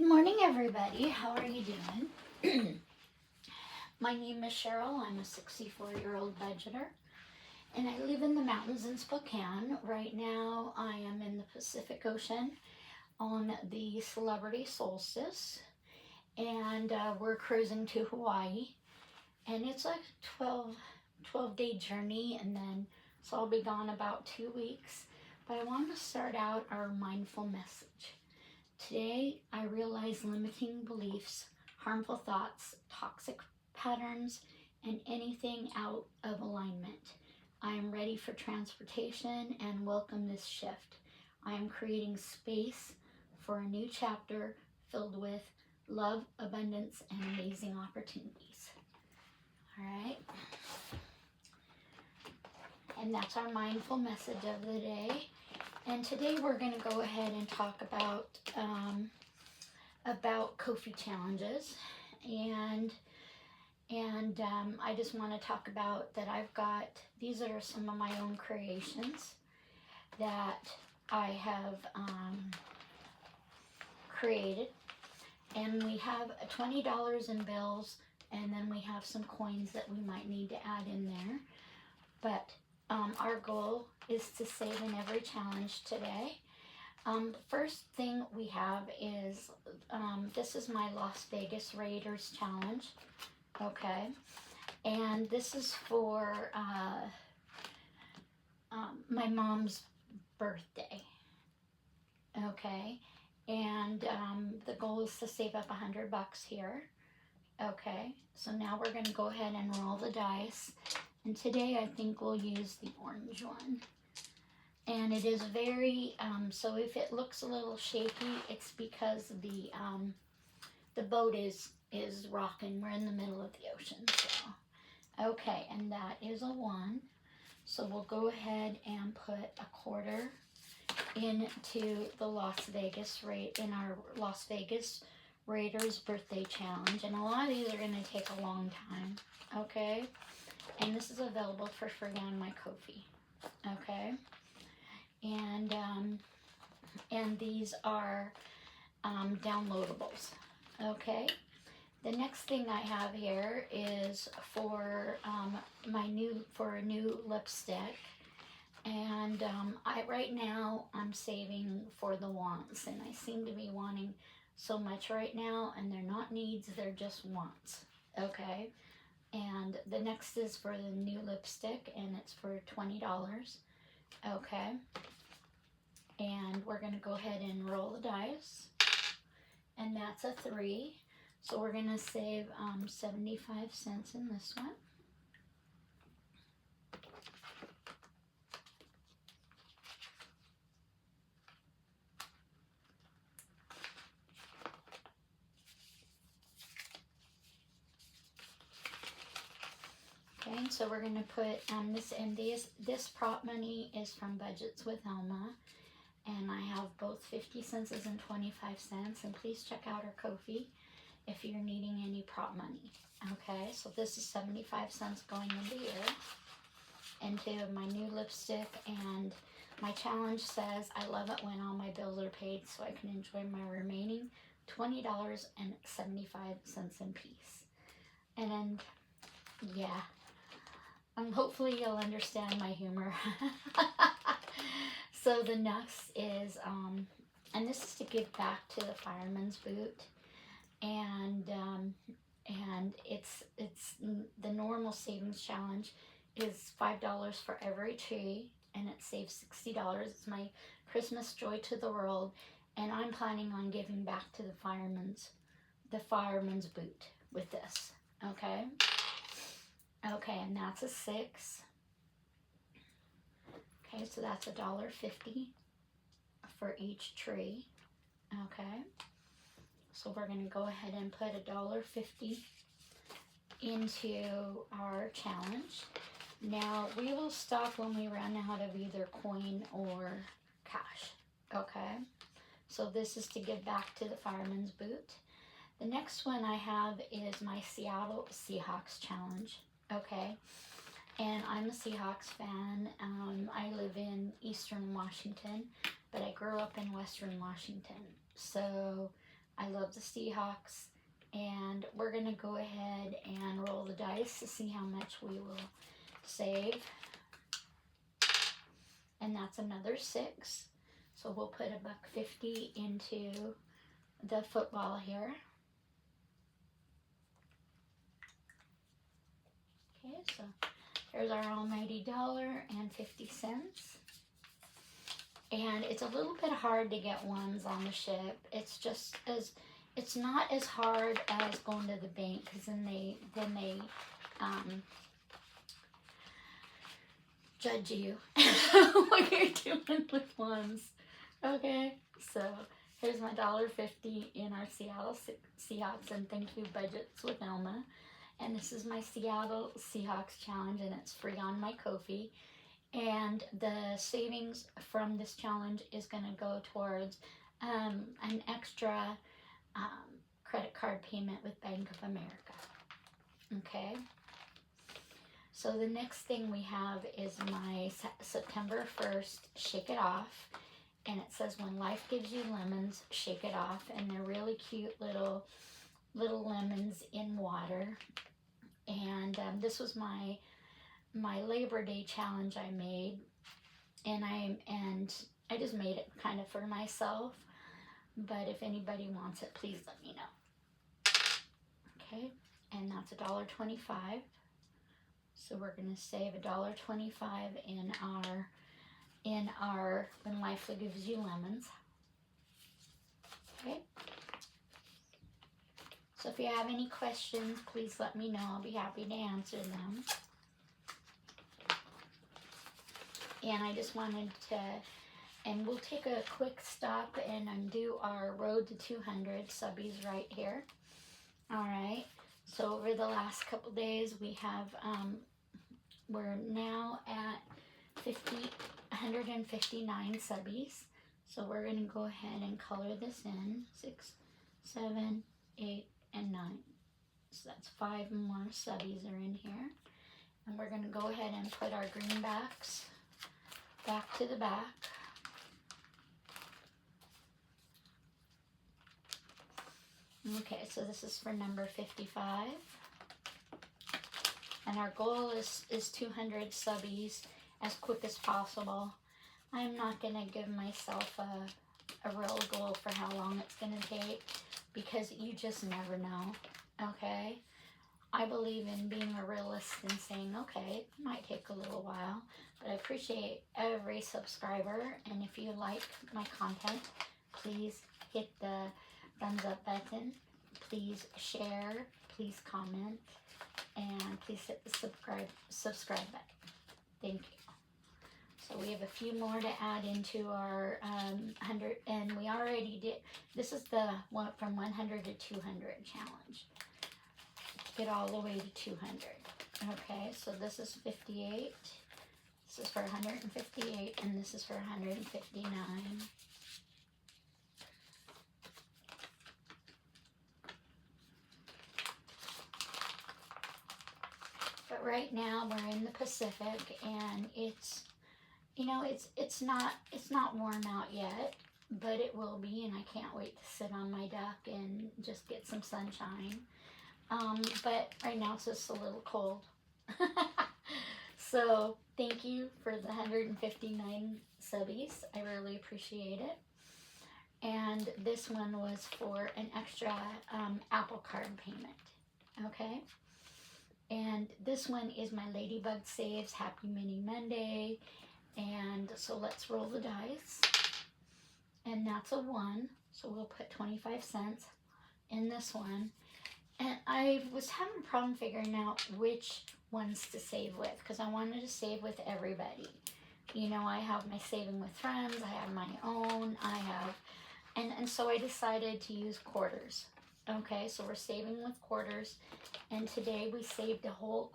Morning, everybody. How are you doing? My name is Cheryl. I'm a 64-year-old budgeter, and I live in the mountains in Spokane. Right now, I am in the Pacific Ocean on the celebrity solstice, and we're cruising to Hawaii. And it's like a 12-day journey, and then so I'll be gone about 2 weeks. But I want to start out our mindful message. Today, I realize limiting beliefs, harmful thoughts, toxic patterns, and anything out of alignment. I am ready for transportation and welcome this shift. I am creating space for a new chapter filled with love, abundance, and amazing opportunities. All right. And that's our mindful message of the day. And today we're going to go ahead and talk about kofi challenges, and I just want to talk about that. These are some of my own creations that I have created, and we have $20 in bills, and then we have some coins that we might need to add in there, but our goal is to save in every challenge today. First thing we have is, this is my Las Vegas Raiders challenge, okay? And this is for my mom's birthday, okay? And the goal is to save up $100 here, okay? So now we're gonna go ahead and roll the dice. And today I think we'll use the orange one. And it is very, so if it looks a little shaky, it's because the boat is rocking. We're in the middle of the ocean, so. Okay, and that is a 1. So we'll go ahead and put a quarter into the in our Las Vegas Raiders birthday challenge. And a lot of these are gonna take a long time, okay? And this is available for free on my Kofi, okay? And these are downloadables, okay? The next thing I have here is for a new lipstick, and right now I'm saving for the wants, and I seem to be wanting so much right now, and they're not needs, they're just wants, okay? And the next is for the new lipstick, and it's for $20, okay? And we're gonna go ahead and roll the dice, and that's a 3. So we're gonna save 75 cents in this one. Okay, so we're gonna put this prop money is from Budgets with Elma, and I have both 50 cents and 25 cents, and please check out our Kofi if you're needing any prop money. Okay, so this is 75 cents going into my new lipstick, and my challenge says, I love it when all my bills are paid so I can enjoy my remaining $20.75 in peace. And then, yeah. Hopefully you'll understand my humor. So the next is, and this is to give back to the fireman's boot, and it's the normal savings challenge is $5 for every tree, and it saves $60. It's my Christmas Joy to the World, and I'm planning on giving back to the fireman's boot with this, okay? Okay, and that's a 6. Okay, so that's $1.50 for each tree. Okay, so we're going to go ahead and put $1.50 into our challenge. Now, we will stop when we run out of either coin or cash. Okay, so this is to give back to the fireman's boot. The next one I have is my Seattle Seahawks challenge. Okay, and I'm a Seahawks fan. I live in Eastern Washington, but I grew up in Western Washington. So I love the Seahawks. And we're going to go ahead and roll the dice to see how much we will save. And that's another 6. So we'll put $1.50 into the football here. Okay, so here's our almighty $1.50. And it's a little bit hard to get ones on the ship. It's not as hard as going to the bank, because then they judge you what you're doing with ones. Okay, so here's my $1.50 in our Seattle Seahawks, and thank you, Budgets with Elma. And this is my Seattle Seahawks challenge, and it's free on my Kofi. And the savings from this challenge is going to go towards an extra credit card payment with Bank of America. Okay. So the next thing we have is my September 1st Shake It Off. And it says, when life gives you lemons, shake it off. And they're really cute little lemons in water. And this was my Labor Day challenge I made. And I just made it kind of for myself. But if anybody wants it, please let me know. Okay, and that's $1.25. So we're going to save $1.25 in our When Life Gives You Lemons. Okay. So if you have any questions, please let me know. I'll be happy to answer them. And I just wanted to, and we'll take a quick stop and undo our Road to 200 subbies right here. All right. So over the last couple days, we have, we're now at 159 subbies. So we're going to go ahead and color this in. 6, 7, 8, and 9. So that's 5 more subbies are in here. And we're going to go ahead and put our greenbacks back to the back. Okay, so this is for number 55. And our goal is 200 subbies as quick as possible. I'm not going to give myself a real goal for how long it's going to take, because you just never know, okay? I believe in being a realist and saying, okay, it might take a little while, but I appreciate every subscriber. And if you like my content, please hit the thumbs up button, please share, please comment, and please hit the subscribe button. Thank you. So we have a few more to add into our 100, and we already did, this is the one from 100 to 200 challenge. Get all the way to 200. Okay, so this is 58. This is for 158, and this is for 159. But right now we're in the Pacific, and it's, you know, it's not warm out yet, but it will be, and I can't wait to sit on my deck and just get some sunshine. But right now it's just a little cold. So thank you for the 159 subbies. I really appreciate it. And this one was for an extra Apple Card payment. Okay. And this one is my Ladybug Saves Happy Mini Monday. And so let's roll the dice. And that's a 1. So we'll put 25 cents in this one. And I was having a problem figuring out which ones to save with, because I wanted to save with everybody. You know, I have my saving with friends, I have my own, I have, and so I decided to use quarters. Okay, so we're saving with quarters, and today we saved a whole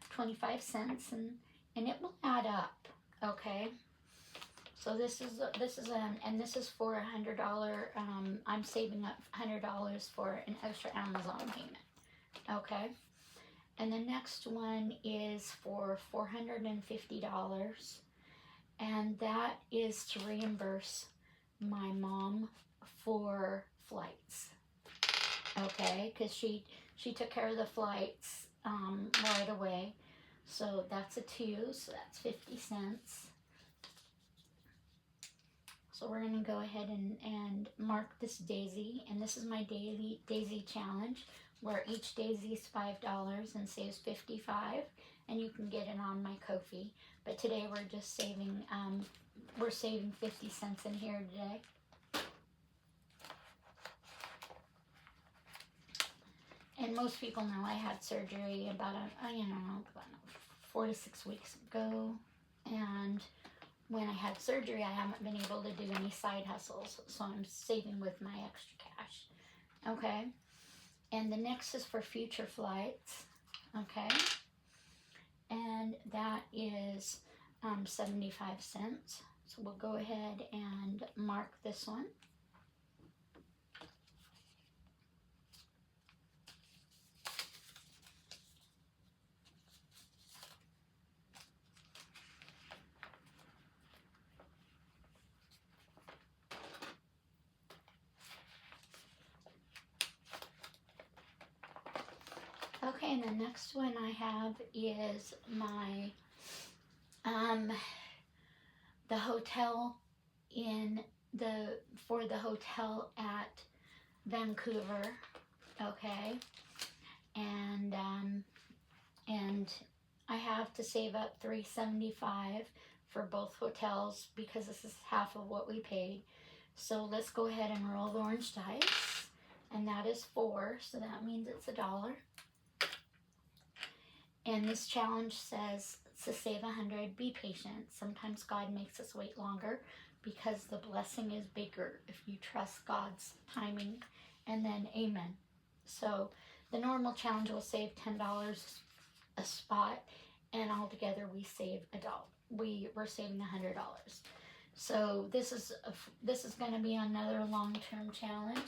25 cents, and it will add up. Okay. So this is and this is for $100. I'm saving up $100 for an extra Amazon payment. Okay, and the next one is for $450, and that is to reimburse my mom for flights. Okay, because she took care of the flights right away. So that's a 2, so that's 50 cents. So we're going to go ahead and mark this daisy. And this is my daily daisy challenge, where each daisy is $5 and saves 55. And you can get it on my Kofi. But today we're just saving, we're saving 50 cents in here today. And most people know I had surgery about, about 4 to 6 weeks ago. And when I had surgery, I haven't been able to do any side hustles. So I'm saving with my extra cash. Okay. And the next is for future flights. Okay. And that is 75 cents. So we'll go ahead and mark this one. Okay, and the next one I have is my, the hotel for the hotel at Vancouver, okay, and I have to save up $3.75 for both hotels because this is half of what we paid. So let's go ahead and roll the orange dice, and that is 4, so that means it's $1. And this challenge says to save 100, be patient. Sometimes God makes us wait longer because the blessing is bigger if you trust God's timing. And then amen. So the normal challenge will save $10 a spot, and altogether we save $1. We're saving $100. So this is going to be another long-term challenge,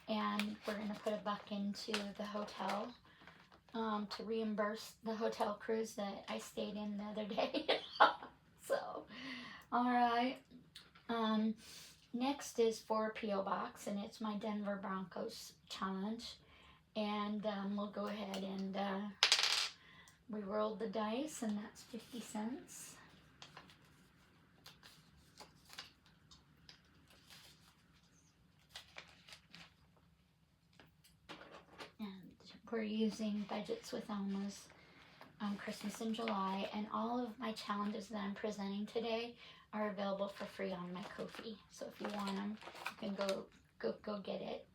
and we're going to put $1 into the hotel. To reimburse the hotel cruise that I stayed in the other day. So, all right. Next is for P.O. Box, and it's my Denver Broncos challenge. And we'll go ahead and we rolled the dice, and that's 50 cents. We're using Budgets with Alma's Christmas in July, and all of my challenges that I'm presenting today are available for free on my Kofi. So if you want them, you can go get it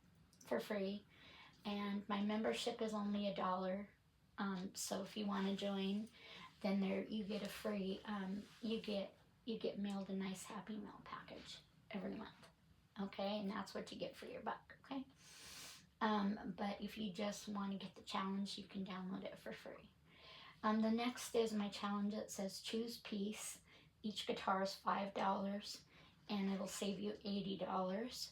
for free. And my membership is only $1. So if you want to join, then there you get a free you get mailed a nice Happy Meal package every month. Okay, and that's what you get for your $1. Okay. But if you just want to get the challenge, you can download it for free. The next is my challenge that says choose peace. Each guitar is $5, and it'll save you $80.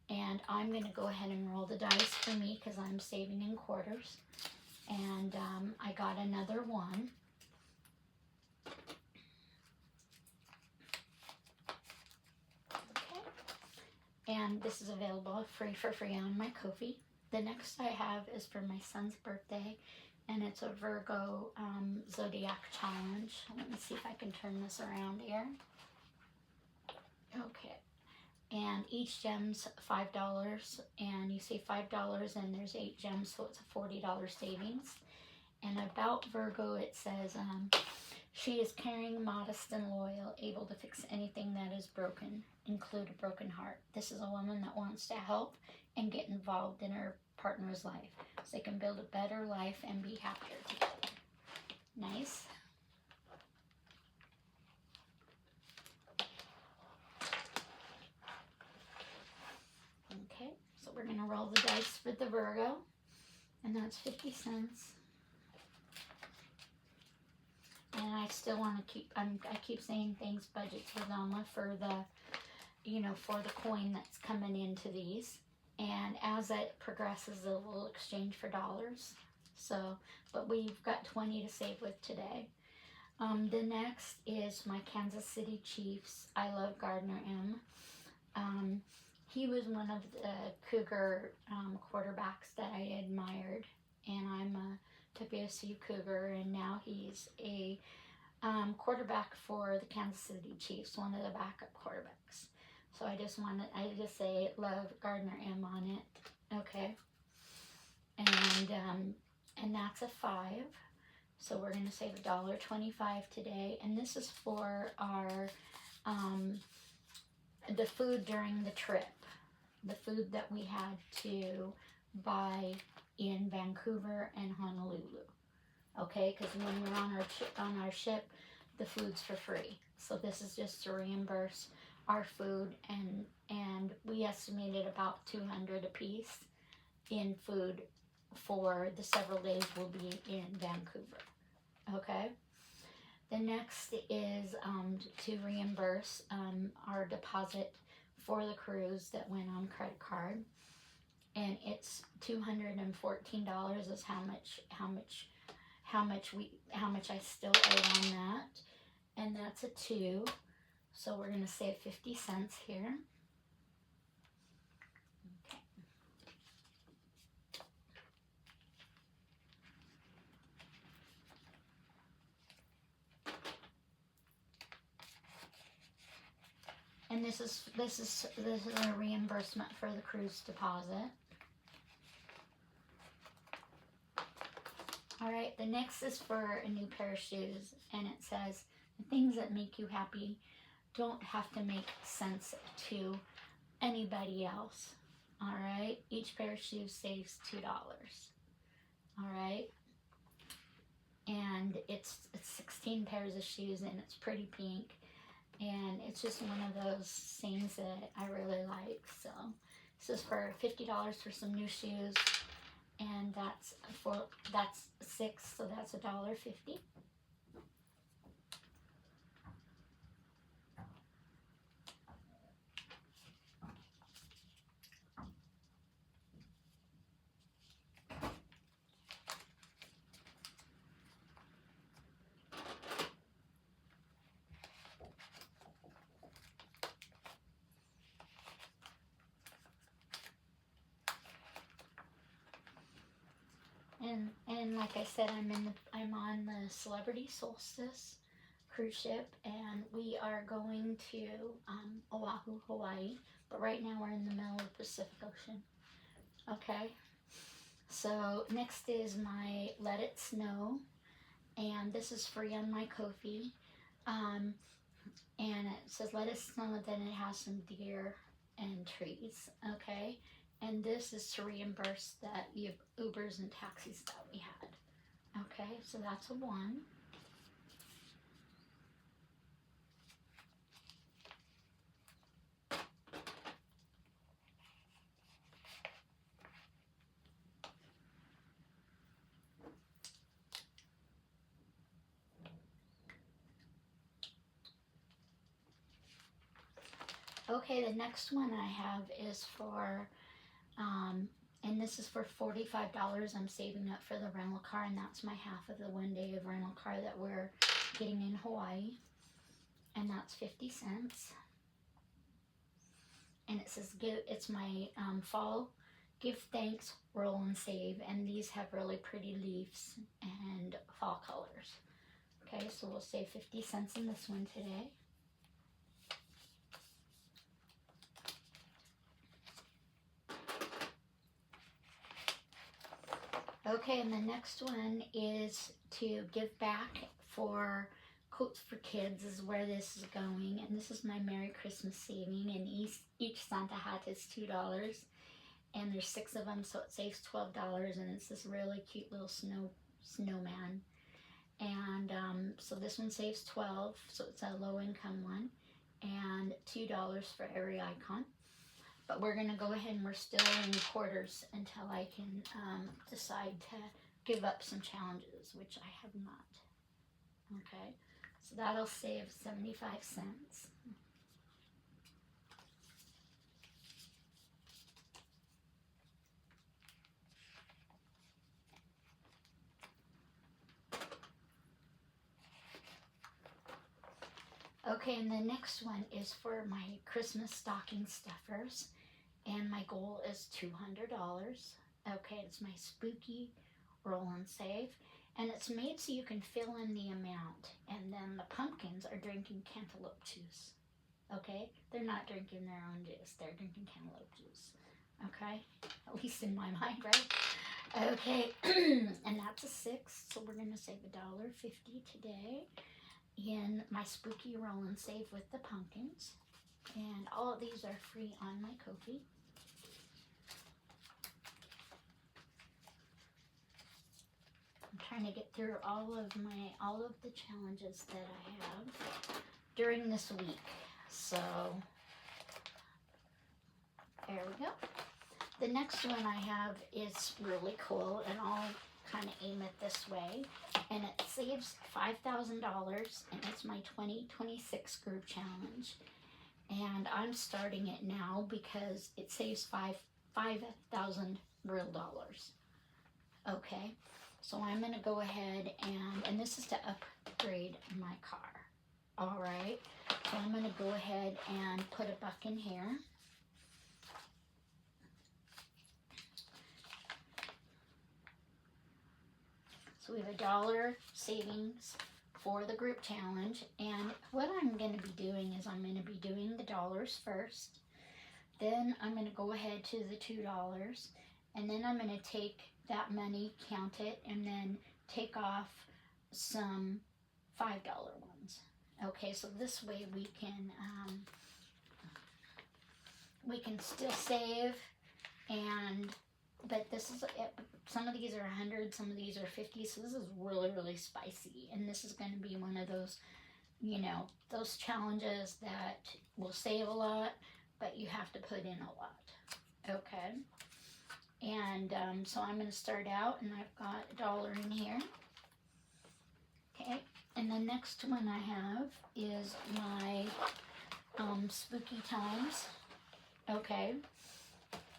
And I'm going to go ahead and roll the dice for me because I'm saving in quarters. And I got another 1. Okay. And this is available for free on my Kofi. The next I have is for my son's birthday, and it's a Virgo Zodiac challenge. Let me see if I can turn this around here. Okay. And each gem's $5, and you save $5, and there's 8 gems, so it's a $40 savings. And about Virgo, it says, she is caring, modest, and loyal, able to fix anything that is broken, include a broken heart. This is a woman that wants to help and get involved in her partner's life so they can build a better life and be happier together. Nice. Okay, so we're going to roll the dice for the Virgo, and that's 50 cents. And I still want to keep, I keep saying thanks, Budgets with Alma, for the, for the coin that's coming into these. And as it progresses, it will exchange for dollars. So, but we've got 20 to save with today. The next is my Kansas City Chiefs. I love Gardner M. he was one of the Cougar quarterbacks that I admired, and I'm a WSU Cougar, and now he's a quarterback for the Kansas City Chiefs, one of the backup quarterbacks. So I just say love Gardner M on it, okay? And that's a 5. So we're gonna save $1.25 today, and this is for our the food during the trip, the food that we had to buy in Vancouver and Honolulu. Okay, because when we're on our ship, the food's for free. So this is just to reimburse our food, and we estimated about $200 a piece in food for the several days we'll be in Vancouver. Okay. The next is to reimburse our deposit for the cruise that went on credit card, and it's $214 is how much I still owe on that, and that's a 2. So we're gonna save 50 cents here. And this is a reimbursement for the cruise deposit. All right, the next is for a new pair of shoes, and it says the things that make you happy don't have to make sense to anybody else. All right, each pair of shoes saves $2. All right, and it's 16 pairs of shoes, and it's pretty pink. And it's just one of those things that I really like. So this is for $50 for some new shoes, and that's 6, so that's $1.50. And like I said, I'm on the Celebrity Solstice cruise ship, and we are going to Oahu, Hawaii. But right now we're in the middle of the Pacific Ocean. Okay. So next is my Let It Snow, and this is free on my kofi. And it says Let It Snow, then it has some deer and trees. Okay. And this is to reimburse that Ubers and taxis that we had. Okay, so that's a 1. Okay, the next one I have is for and this is for $45. I'm saving up for the rental car, and that's my half of the 1 day of rental car that we're getting in Hawaii, and that's 50 cents. And it says it's my fall give thanks, roll and save, and these have really pretty leaves and fall colors. Okay, so we'll save 50 cents in this one today. Okay, and the next one is to give back for Coats for Kids is where this is going. And this is my Merry Christmas saving. And each Santa hat is $2. And there's 6 of them, so it saves $12. And it's this really cute little snowman. And so this one saves $12, so it's a low income one. And $2 for every icon. But we're going to go ahead, and we're still in quarters until I can decide to give up some challenges, which I have not. Okay, so that'll save 75 cents. Okay, and the next one is for my Christmas stocking stuffers. and my goal is $200. Okay, it's my spooky roll and save, and it's made so you can fill in the amount, and then the pumpkins are drinking cantaloupe juice. Okay, they're not drinking their own juice, they're drinking cantaloupe juice. Okay, at least in my mind, right? Okay, and that's a 6, so we're gonna save $1.50 today in my spooky roll and save with the pumpkins, and all of these are free on my Kofi. I'm trying to get through all of the challenges that I have during this week. So there we go. The next one I have is really cool, and I'll kind of aim it this way, and it saves $5,000, and it's my 2026 group challenge, and I'm starting it now because it saves $5,000 real dollars. Okay, so I'm gonna go ahead and this is to upgrade my car. All right, so I'm gonna go ahead and put a buck in here. So we have $1 savings for the group challenge, and what I'm going to be doing is I'm going to be doing the dollars first, then I'm going to go ahead to the $2, and then I'm going to take that money, count it, and then take off some $5 ones. Okay, so this way we can still save, but this is, some of these are 100, some of these are 50, so this is really, really spicy, and this is going to be one of those, those challenges that will save a lot, but you have to put in a lot. Okay, and so I'm going to start out, and I've got $1 in here. Okay, and the next one I have is my spooky times. Okay,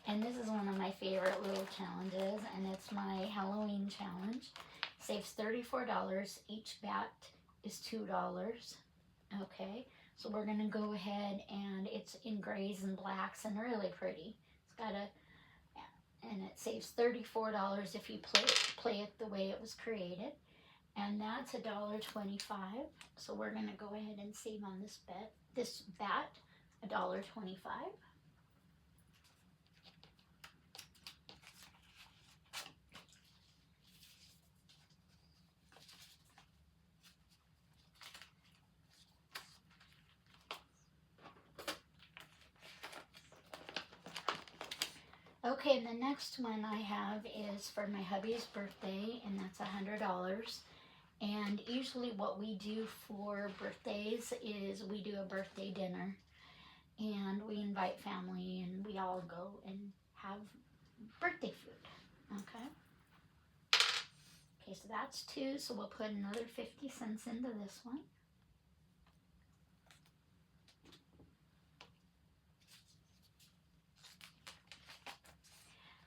and this is one of my favorite little challenges, and it's my Halloween challenge. Saves $34. Each bat is $2. Okay, so we're gonna go ahead, and it's in grays and blacks and really pretty. It's got and it saves $34 if you play it the way it was created, and that's $1.25. So we're gonna go ahead and save on this bat $1.25. Okay, the next one I have is for my hubby's birthday, and that's $100. And usually what we do for birthdays is we do a birthday dinner, and we invite family, and we all go and have birthday food. Okay, so that's 2, so we'll put another 50 cents into this one.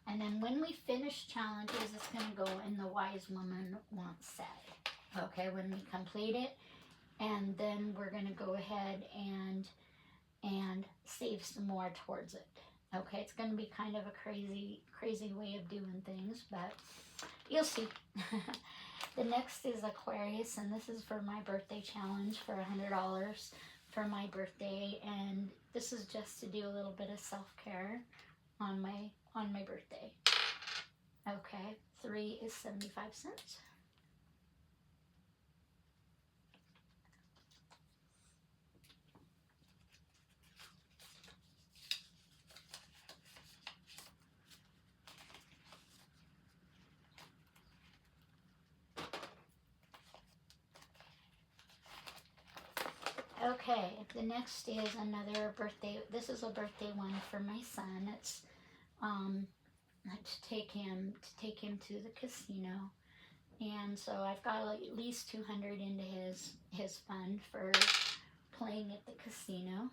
And then when we finish challenges, it's going to go in the Wise Woman Once set. Okay, when we complete it, and then we're going to go ahead and save some more towards it. Okay, it's going to be kind of a crazy way of doing things, but you'll see. The next is Aquarius, and this is for my birthday challenge for $100 for my birthday, and this is just to do a little bit of self-care on my birthday. Okay, 3 is 75 cents. Okay, the next is another birthday. This is a birthday one for my son. It's to take him to the casino, and so I've got at least 200 into his fund for playing at the casino.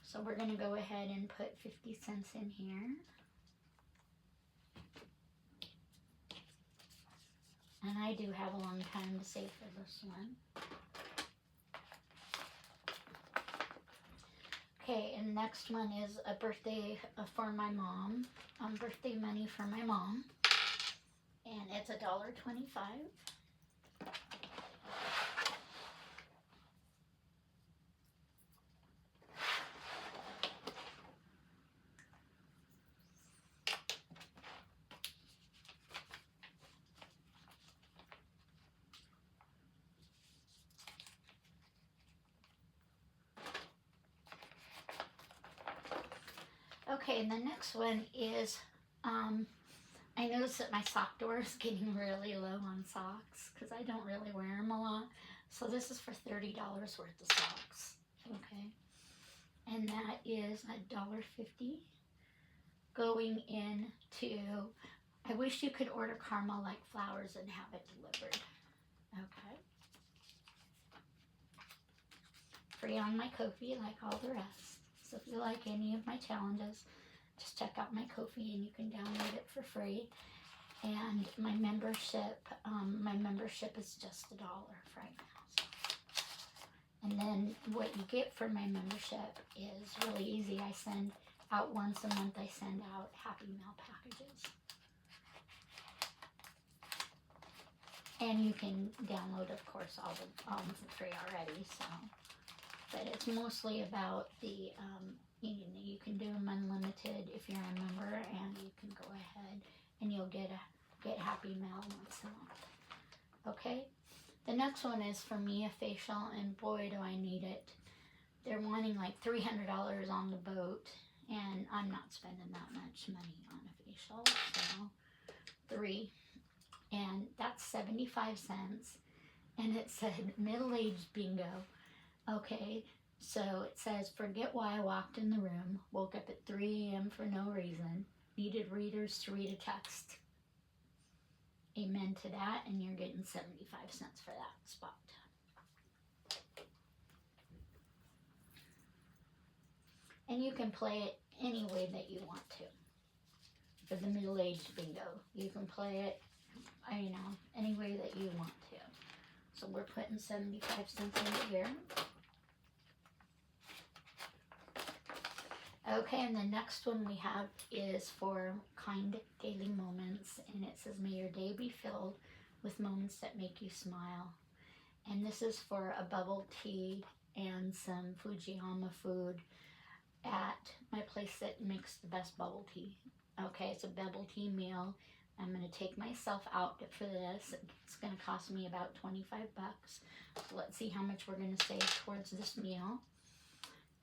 So we're gonna go ahead and put 50 cents in here. And I do have a long time to save for this one. Okay, and next one is a birthday for my mom. Birthday money for my mom. And it's $1.25. Okay, and the next one is, I noticed that my sock drawer is getting really low on socks because I don't really wear them a lot. So this is for $30 worth of socks, okay? And that is $1.50 going into, I wish you could order caramel like flowers and have it delivered, okay? Free on my Kofi like all the rest. So if you like any of my challenges, just check out my Kofi and you can download it for free. And my membership is just $1 right now. And then what you get for my membership is really easy. I send out once a month, I send out Happy Mail packages. And you can download, of course, all the for free already, so. But it's mostly about the, you can do them unlimited if you're a member, and you can go ahead and you'll get Happy Mail once a month. Okay? The next one is for me, a facial, and boy, do I need it. They're wanting like $300 on the boat, and I'm not spending that much money on a facial, so 3. And that's 75 cents. And it said middle-aged bingo. Okay, so it says, forget why I walked in the room, woke up at 3 a.m. for no reason, needed readers to read a text. Amen to that, and you're getting 75 cents for that spot. And you can play it any way that you want to. For the middle-aged bingo, you can play it, any way that you want to. So we're putting 75 cents into here. Okay, and the next one we have is for kind daily moments, and it says, may your day be filled with moments that make you smile. And this is for a bubble tea and some Fujiyama food at my place that makes the best bubble tea. Okay, it's a bubble tea meal. I'm going to take myself out for this. It's going to cost me about 25 bucks. So let's see how much we're going to save towards this meal.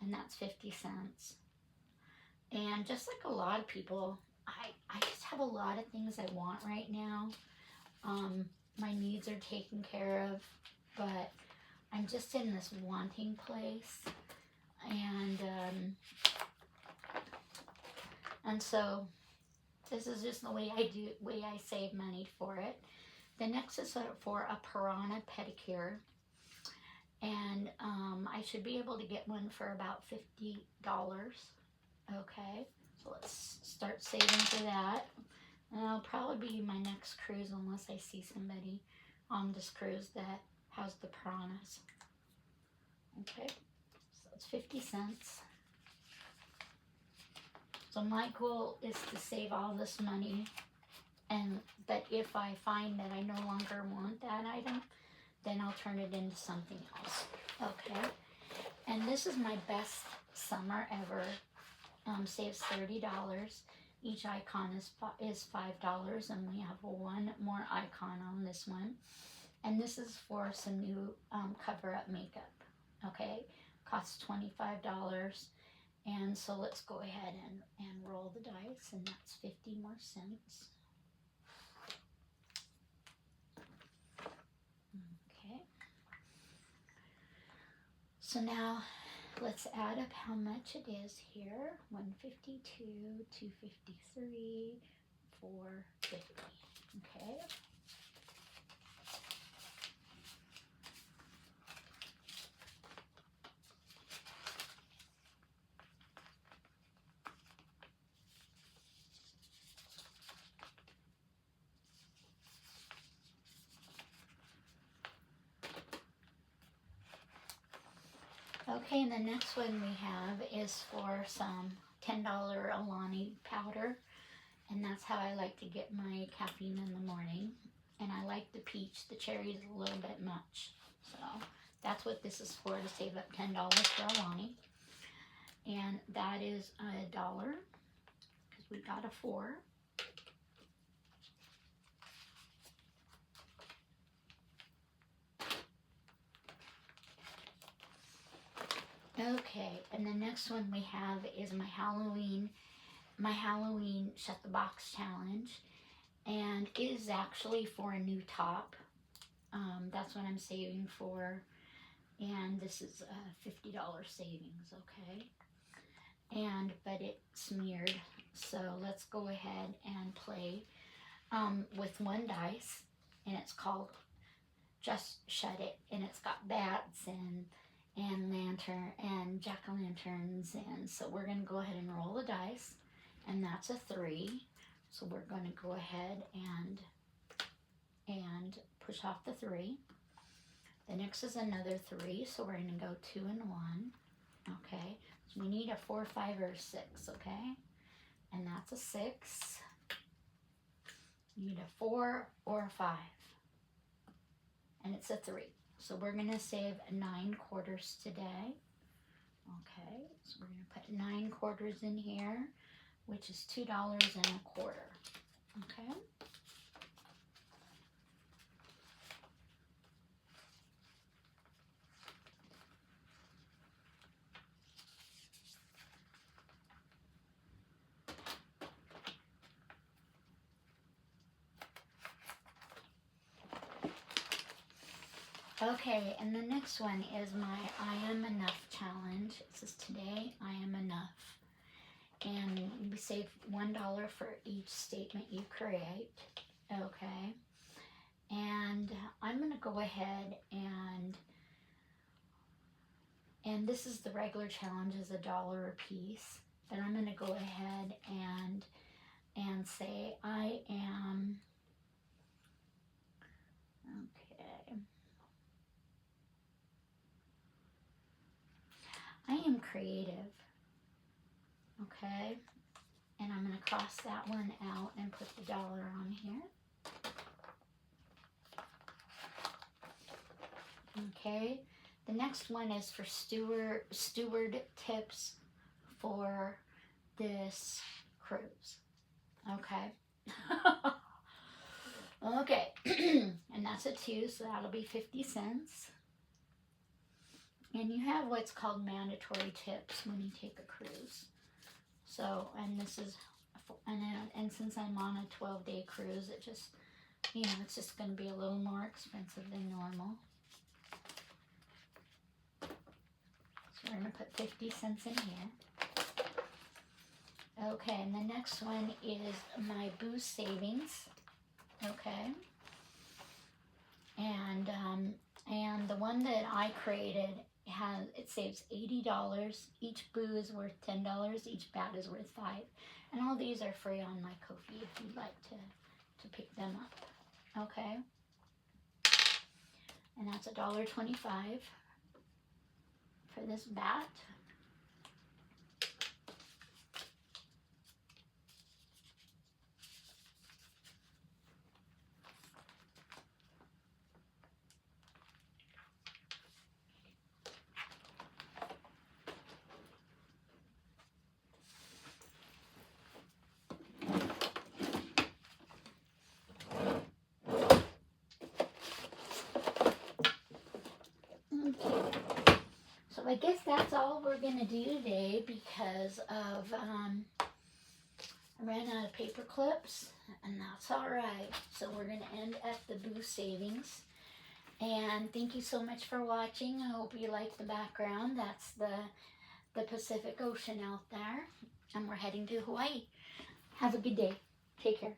And that's 50 cents. And just like a lot of people, I just have a lot of things I want right now. My needs are taken care of, but I'm just in this wanting place. And so this is just the way I save money for it. The next is for a piranha pedicure. And I should be able to get one for about $50. Okay, so let's start saving for that. And it'll probably be my next cruise unless I see somebody on this cruise that has the piranhas. Okay, so it's 50 cents. So my goal is to save all this money, but if I find that I no longer want that item, then I'll turn it into something else. Okay, and this is my best summer ever. Saves $30. Each icon is $5, and we have one more icon on this one. And this is for some new cover-up makeup. Okay, costs $25. And so let's go ahead and roll the dice, and that's 50 more cents. Okay. So now let's add up how much it is here. 152, 253, 450. Okay. Okay, and the next one we have is for some $10 Alani powder. And that's how I like to get my caffeine in the morning. And I like the peach. The cherry is a little bit much. So that's what this is for, to save up $10 for Alani. And that is $1 because we got a 4. Okay, and the next one we have is my Halloween Shut the Box Challenge. And it is actually for a new top. That's what I'm saving for. And this is a $50 savings, okay? But it's smeared. So let's go ahead and play with one dice. And it's called Just Shut It. And it's got bats and lantern and jack-o'-lanterns. And so we're going to go ahead and roll the dice. And that's a 3. So we're going to go ahead and push off the 3. The next is another 3, so we're going to go 2 and 1. Okay, so we need a 4, 5, or 6, okay? And that's a 6. You need a 4 or a 5. And it's a 3. So we're going to save 9 quarters today. Okay, so we're going to put 9 quarters in here, which is $2.25. Okay. Okay, and the next one is my I Am Enough challenge. It says today I am enough. And we save $1 for each statement you create. Okay. And I'm going to go ahead and this is the regular challenge is $1 a piece. But I'm going to go ahead and say I am, okay, I am creative. Okay, and I'm going to cross that one out and put the $1 on here. Okay, the next one is for steward tips for this cruise. Okay. Okay, and that's a 2, so that'll be 50 cents. And you have what's called mandatory tips when you take a cruise. So, and this is, and since I'm on a 12-day cruise, it just, it's just going to be a little more expensive than normal. So we're going to put 50 cents in here. Okay, and the next one is my booze savings. Okay. And the one that I created it saves $80. Each boo is worth $10. Each bat is worth $5. And all these are free on my Kofi if you'd like to pick them up. Okay. And that's $1.25 for this bat. So I guess that's all we're going to do today because of, I ran out of paper clips, and that's all right. So we're going to end at the booth savings. And thank you so much for watching. I hope you like the background. That's the Pacific Ocean out there. And we're heading to Hawaii. Have a good day. Take care.